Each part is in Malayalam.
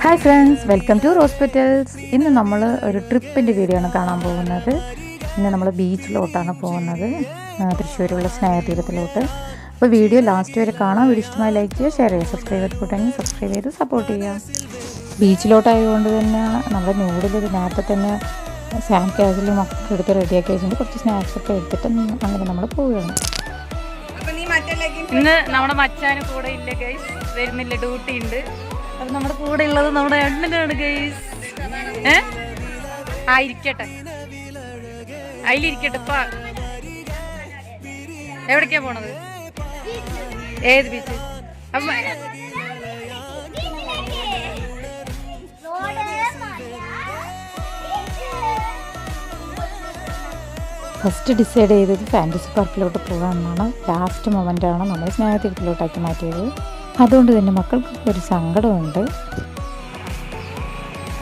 Hi friends, welcome to hospitals. ഇന്ന് നമ്മൾ ഒരു ട്രിപ്പിൻ്റെ വീഡിയോ ആണ് കാണാൻ പോകുന്നത്. ഇന്ന് നമ്മൾ ബീച്ചിലോട്ടാണ് പോകുന്നത്, തൃശ്ശൂരുള്ള സ്നേഹതീരത്തിലോട്ട്. അപ്പോൾ വീഡിയോ ലാസ്റ്റ് വരെ കാണാം. വീഡിയോ ഇഷ്ടമായി ലൈക്ക് ചെയ്യുക, ഷെയർ ചെയ്യുക, സബ്സ്ക്രൈബ് ചെയ്തിട്ടുണ്ടെങ്കിൽ സബ്സ്ക്രൈബ് ചെയ്ത് സപ്പോർട്ട് ചെയ്യുക. ബീച്ചിലോട്ടായതുകൊണ്ട് തന്നെ നമ്മുടെ നൂഡിൽ നേരത്തെ തന്നെ സാനിറ്റൈസറിലും ഒക്കെ എടുത്ത് റെഡിയാക്കി വെച്ചിട്ട് കുറച്ച് സ്നാക്സൊക്കെ എടുത്തിട്ട് അങ്ങനെ നമ്മൾ പോവുകയാണ്. ഇന്ന് നമ്മുടെ മച്ചാന് കൂടെ ഇല്ല ഗൈസ്, വരുന്നില്ല, ഡ്യൂട്ടി ഉണ്ട്. അപ്പൊ നമ്മുടെ കൂടെ ഉള്ളത് നമ്മുടെ അണ്ണനാണ് ഗൈസ്. ഇരിക്കട്ടെ, അതിലിരിക്കട്ടെ. ഇപ്പൊ എവിടേക്കാ പോണത്? ഏത് ബീച്ച്? അപ്പൊ ഫസ്റ്റ് ഡിസൈഡ് ചെയ്തത് ഫാൻറ്റസി പാർക്കിലോട്ട് പോകാമെന്നാണ്. ലാസ്റ്റ് മൊമെൻ്റാണ് നമ്മൾ സ്നേഹതീരത്തിലോട്ടാക്കി മാറ്റിയത്. അതുകൊണ്ട് തന്നെ മക്കൾക്ക് ഒരു സങ്കടമുണ്ട്.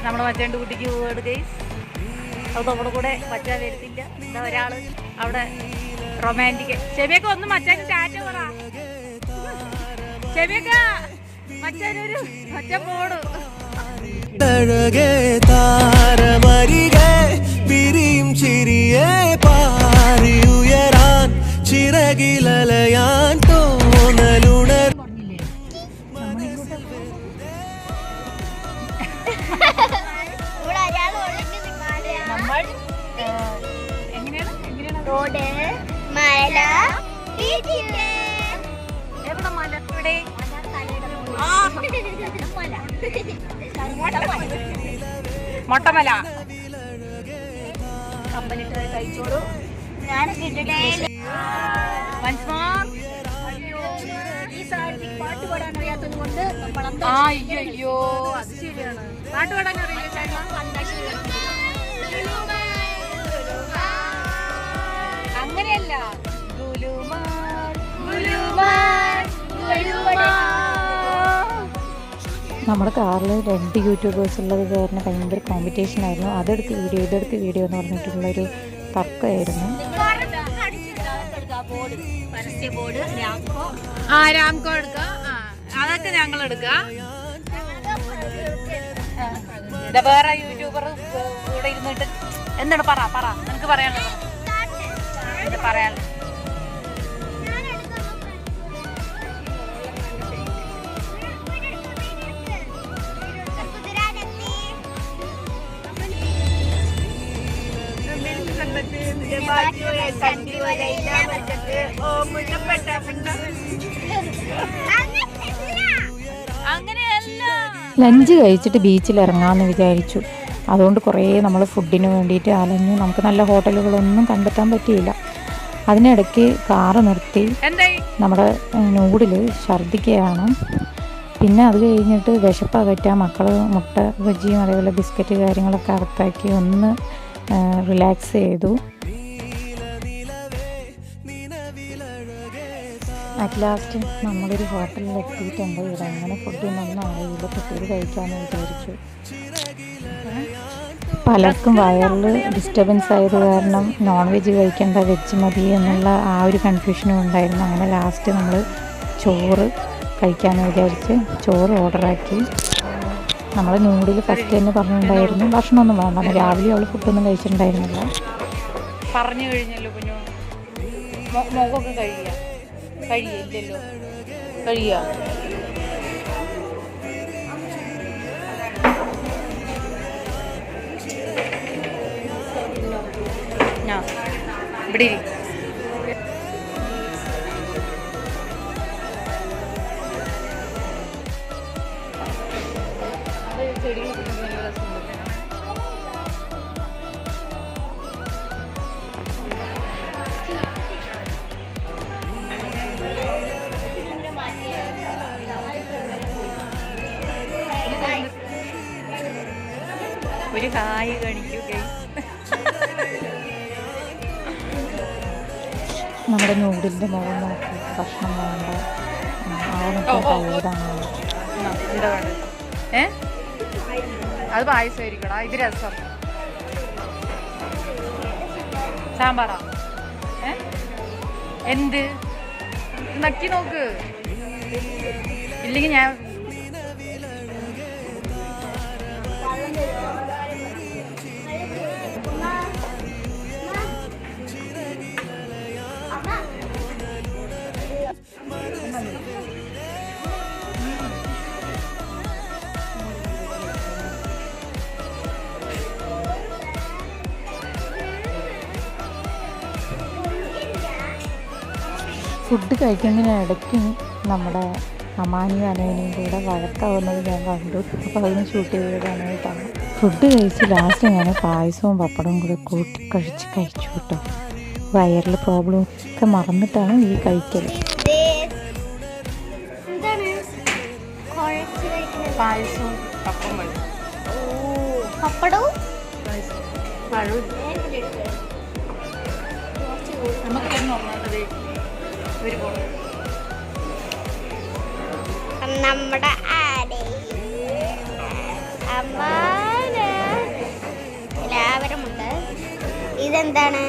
നമ്മുടെ മച്ചാൻ്റെ കുട്ടിക്ക് പോവാണ് ഗൈസ്. അത് നമ്മുടെ കൂടെ മച്ചാൻ വരുത്തില്ല. എന്താ ഒരാള് അവിടെ റൊമാൻറ്റിക്. ചെവിയൊക്കെ ഒന്ന് മച്ചാൻ ടാറ്റ പറ. ചെവിയൊക്കെ മച്ചാനൊരു മച്ചാൻ പോടും. ചിറകിലലയാൻ തോന്നലുണർ റോഡ് മല എവിടെ മല? ഇവിടെ മൊട്ടമല. കമ്പനിട്ട് കഴിച്ചോളൂ. ഞാൻ ഈ സാധനത്തിൽ പാട്ട് പാടാൻ അറിയാത്തത് കൊണ്ട് അയ്യോ, അത് ശരിയാണ്. പാട്ട് പാടാൻ അറിയില്ല. അങ്ങനെയല്ല, നമ്മുടെ കാറിൽ 2 യൂട്യൂബേഴ്സ് ഉള്ളത് കാരണം ഭയങ്കര കോമ്പറ്റീഷൻ ആയിരുന്നു. അതെടുത്ത് വീഡിയോ ഇതെടുത്ത് വീഡിയോ എന്ന് പറഞ്ഞിട്ടുള്ളൊരു തർക്കമായിരുന്നു. രാംകോ എടുക്ക, അതൊക്കെ ഞങ്ങൾ എടുക്കാം. വേറെ യൂട്യൂബർ കൂടെ ഇരുന്നിട്ട് എന്താണ് പറ നിനക്ക് പറയാനുള്ളത്? പറയാനുള്ളത് ലഞ്ച് കഴിച്ചിട്ട് ബീച്ചിൽ ഇറങ്ങാമെന്ന് വിചാരിച്ചു. അതുകൊണ്ട് കുറേ നമ്മൾ ഫുഡിന് വേണ്ടിയിട്ട് അലഞ്ഞു. നമുക്ക് നല്ല ഹോട്ടലുകളൊന്നും കണ്ടെത്താൻ പറ്റിയില്ല. അതിനിടയ്ക്ക് കാറ് നിർത്തി നമ്മുടെ നൂഡിൽ ഛർദ്ദിക്കുകയാണ്. പിന്നെ അത് കഴിഞ്ഞിട്ട് വിശപ്പകറ്റാൻ മക്കൾ മുട്ട ബജിയും അതേപോലെ ബിസ്ക്കറ്റ് കാര്യങ്ങളൊക്കെ അകത്താക്കി ഒന്ന് റിലാക്സ് ചെയ്തു. അറ്റ് ലാസ്റ്റ് നമ്മളൊരു ഹോട്ടലിൽ എത്തിയിട്ടുണ്ട്. ഇവിടെ അങ്ങനെ ഫുഡൊന്നും അറിയില്ല, കുട്ടികൾ കഴിക്കാമെന്ന് വിചാരിച്ചു. പലർക്കും വയറിൽ ഡിസ്റ്റർബൻസ് ആയത് കാരണം നോൺ വെജ് കഴിക്കേണ്ട, വെജ് മതി എന്നുള്ള ആ ഒരു കൺഫ്യൂഷനും ഉണ്ടായിരുന്നു. അങ്ങനെ ലാസ്റ്റ് നമ്മൾ ചോറ് കഴിക്കാമെന്ന് വിചാരിച്ച് ചോറ് ഓർഡറാക്കി. നമ്മൾ നൂഡിൽ ഫസ്റ്റ് തന്നെ പറഞ്ഞിട്ടുണ്ടായിരുന്നു ഭക്ഷണമൊന്നും വേണ്ട. രാവിലെ അവൾ ഫുഡൊന്നും കഴിച്ചിട്ടുണ്ടായിരുന്നില്ല. പറഞ്ഞു കഴിഞ്ഞല്ലോ കുഞ്ഞു. മുഖമൊക്കെ കഴിയില്ലല്ലോ. കഴിയ ഇവിടെ ഒരു കായ് കാണിക്കൂ. നമ്മുടെ നൂഡിലിൻ്റെ മുഖം നോക്കി ഭക്ഷണം വേണ്ട എന്താ വേണ്ടത്? അത് പായസമായിരിക്കടാ, ഇത് രസം. സാമ്പാറാ? എന്ത് നക്കി നോക്ക്, ഇല്ലെങ്കിൽ ഞാൻ ഫുഡ് കഴിക്കുന്നതിനിടയ്ക്ക് നമ്മുടെ അമ്മാനിയും അനേനെയും കൂടെ വഴക്കാവുന്നത് ഞാൻ കണ്ടു. അപ്പോൾ അതിന് ഷൂട്ട് ചെയ്തതാണ് കേട്ടാണ്. ഫുഡ് കഴിച്ച് ലാസ്റ്റ് ഞാൻ പായസവും പപ്പടവും കൂടെ കൂട്ടി കഴിച്ചു കേട്ടോ. വയറിൽ പ്രോബ്ലം ഒക്കെ മറന്നിട്ടാണ് ഈ കഴിക്കൽ. പായസവും പപ്പടവും നമ്മുടെ എല്ലാവരും ഉണ്ട്. ഇതെന്താണ്?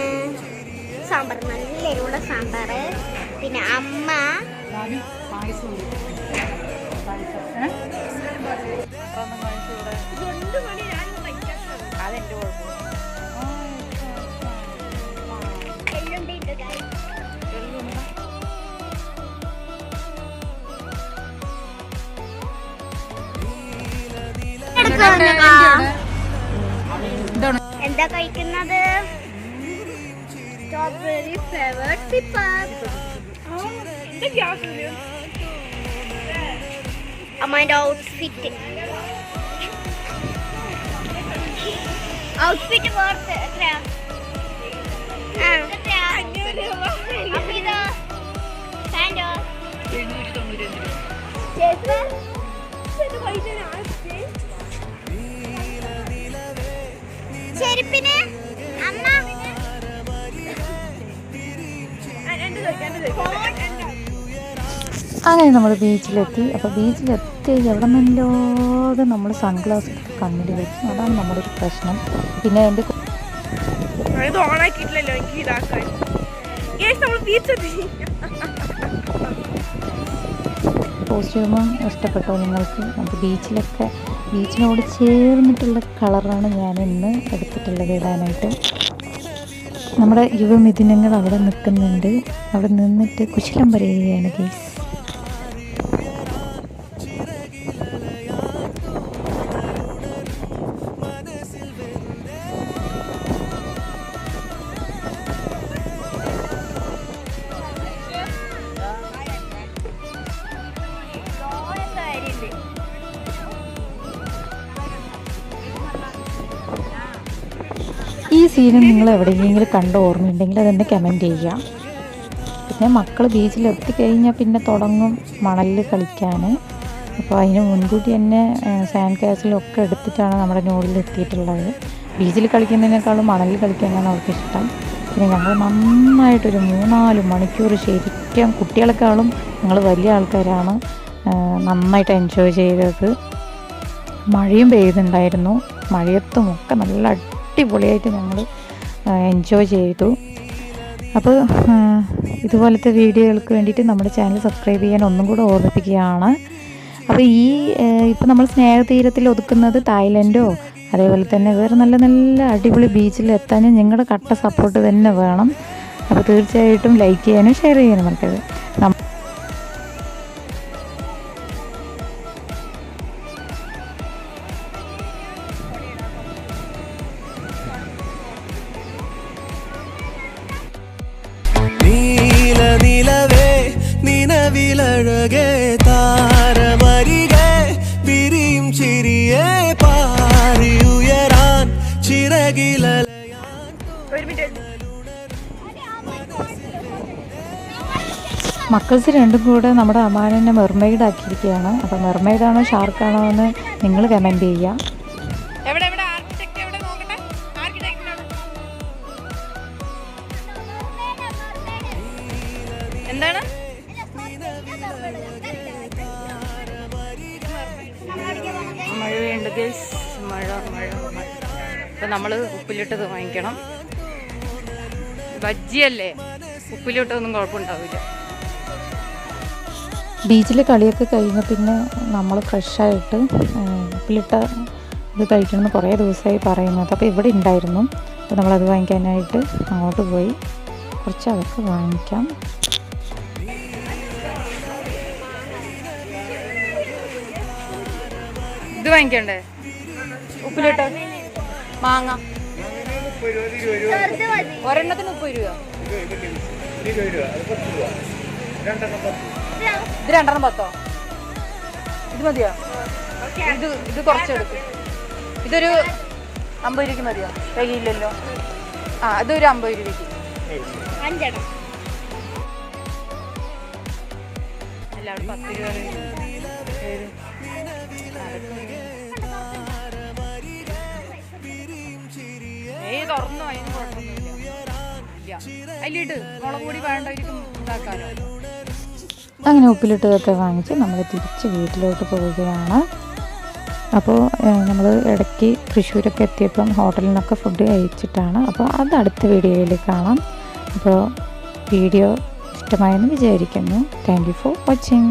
സാമ്പാർ, നല്ല എരിവുള്ള സാമ്പാർ. പിന്നെ അമ്മ അതെന്റെ കുഴപ്പം. എന്താ കഴിക്കുന്നത്? Strawberry flavoured zipper. അമ്മയുടെ ഔട്ട്ഫിറ്റ് വേർത്ത് എത്രയാ? അപ്പൊ ഇതോ പാൻറ്റോ? ചെരുപ്പിന് അമ്മ അങ്ങനെ നമ്മൾ ബീച്ചിലെത്തി. അപ്പോൾ ബീച്ചിലെത്തി എവിടെ നിന്നല്ലാതെ നമ്മൾ സൺഗ്ലാസ് എടുത്ത് കണ്ണിൽ വെക്കും. അതാണ് നമ്മുടെ ഒരു പ്രശ്നം. പിന്നെ എൻ്റെ ഓണാക്കിയിട്ടില്ലല്ലോ എനിക്ക് ഇതാക്കാൻ. കോസ്റ്റ്യൂമും ഇഷ്ടപ്പെട്ടോ നിങ്ങൾക്ക്? നമുക്ക് ബീച്ചിനോട് ചേർന്നിട്ടുള്ള കളറാണ് ഞാൻ ഇന്ന് എടുത്തിട്ടുള്ളത് ഇടാനായിട്ട്. നമ്മുടെ യുവമിഥുനങ്ങൾ അവിടെ നിൽക്കുന്നുണ്ട്. അവിടെ നിന്നിട്ട് കുശലം പറയുകയാണ് ഗെയ്സ്. ഈ സീനും നിങ്ങൾ എവിടെയെങ്കിലും കണ്ട ഓർമ്മയുണ്ടെങ്കിൽ അതെന്നെ കമൻറ്റ് ചെയ്യുക. പിന്നെ മക്കൾ ബീച്ചിലെത്തിക്കഴിഞ്ഞാൽ പിന്നെ തുടങ്ങും മണലിൽ കളിക്കാൻ. അപ്പോൾ അതിന് മുൻകൂട്ടി തന്നെ സാൻഡ് കാസിലൊക്കെ എടുത്തിട്ടാണ് നമ്മുടെ നോഡിലെത്തിയിട്ടുള്ളത്. ബീച്ചിൽ കളിക്കുന്നതിനേക്കാളും മണലിൽ കളിക്കാനാണ് അവർക്ക് ഇഷ്ടം. പിന്നെ ഞങ്ങൾ നന്നായിട്ടൊരു 3-4 മണിക്കൂർ ശരിക്കും കുട്ടികളെക്കാളും ഞങ്ങൾ വലിയ ആൾക്കാരാണ് നന്നായിട്ട് എൻജോയ് ചെയ്തത്. മഴയും പെയ്യുന്നുണ്ടായിരുന്നു. മഴയത്തുമൊക്കെ നല്ല അടിപൊളിയായിട്ട് ഞങ്ങൾ എൻജോയ് ചെയ്തു. അപ്പോൾ ഇതുപോലത്തെ വീഡിയോകൾക്ക് വേണ്ടിയിട്ട് നമ്മുടെ ചാനൽ സബ്സ്ക്രൈബ് ചെയ്യാൻ ഒന്നും കൂടെ ഓർമ്മിപ്പിക്കുകയാണ്. അപ്പോൾ ഇപ്പോൾ നമ്മൾ സ്നേഹതീരത്തിൽ ഒതുക്കുന്നത് തായ്ലൻഡോ അതേപോലെ തന്നെ വേറെ നല്ല നല്ല അടിപൊളി ബീച്ചിൽ എത്താൻ നിങ്ങളുടെ കട്ട സപ്പോർട്ട് തന്നെ വേണം. അപ്പോൾ തീർച്ചയായിട്ടും ലൈക്ക് ചെയ്യാനും ഷെയർ ചെയ്യാനും മറക്കരുത്. നിലവേ നിലവിലഴകേ താരമരികെ വിരിയും ചിരിയെ പാറിയുയരാൻ ചിറകിലലയാൻ. മക്കൾസ് രണ്ടും കൂടെ നമ്മുടെ അമ്മാനെ മെർമെയ്ഡ് ആക്കിയിരിക്കുകയാണ്. അപ്പോൾ മെർമെയ്ഡാണോ ഷാർക്കാണോ എന്ന് നിങ്ങൾ കമൻറ്റ് ചെയ്യുക. എന്താണ് മഴയുണ്ട് ഗൈസ്, മഴ മഴ മഴ. ഇപ്പം നമ്മൾ ഉപ്പിലിട്ടത് വാങ്ങിക്കണം. ബജ്ജിയല്ലേ, ഉപ്പിലിട്ടതൊന്നും കുഴപ്പമുണ്ടാവില്ല. ബീച്ചിൽ കളിയൊക്കെ കഴിഞ്ഞ് പിന്നെ നമ്മൾ ഫ്രഷായിട്ട് ഉപ്പിലിട്ട ഇത് കഴിക്കണമെന്ന് കുറേ ദിവസമായി പറയുന്നത്. അപ്പോൾ ഇവിടെ ഉണ്ടായിരുന്നു. അപ്പോൾ നമ്മളത് വാങ്ങിക്കാനായിട്ട് അങ്ങോട്ട് പോയി. കുറച്ച് അതൊക്കെ വാങ്ങിക്കാം. ഇത് വാങ്ങിക്കണ്ടേ? ഉപ്പിലിട്ട മാങ്ങ ഒരെണ്ണത്തിന് 30 രൂപ. ഇത് 2 ഇത് മതിയോ? ഇത് കുറച്ചെടുക്കും. ഇതൊരു 50 രൂപയ്ക്ക് മതിയോ? തികയില്ലല്ലോ. ഇതൊരു 50 രൂപയ്ക്ക്. 5 എണ്ണം. എല്ലാവരും 10 രൂപ തുറന്നു. അതിന് കുഴപ്പമൊന്നുമില്ല. അതിലിട്ട് മുളക് പൊടി വേണ്ടവരിക്കും ഇതാക്കാനോ. അങ്ങനെ ഉപ്പിലിട്ടതൊക്കെ വാങ്ങിച്ച് നമ്മൾ തിരിച്ച് വീട്ടിലോട്ട് പോവുകയാണ്. അപ്പോൾ നമ്മൾ ഇടയ്ക്ക് തൃശ്ശൂരൊക്കെ എത്തിയപ്പം ഹോട്ടലിൽ നിന്നൊക്കെ ഫുഡ് കഴിച്ചിട്ടാണ്. അപ്പോൾ അത് അടുത്ത വീഡിയോയിൽ കാണാം. അപ്പോൾ വീഡിയോ ഇഷ്ടമായെന്ന് വിചാരിക്കുന്നു. Thank you for watching.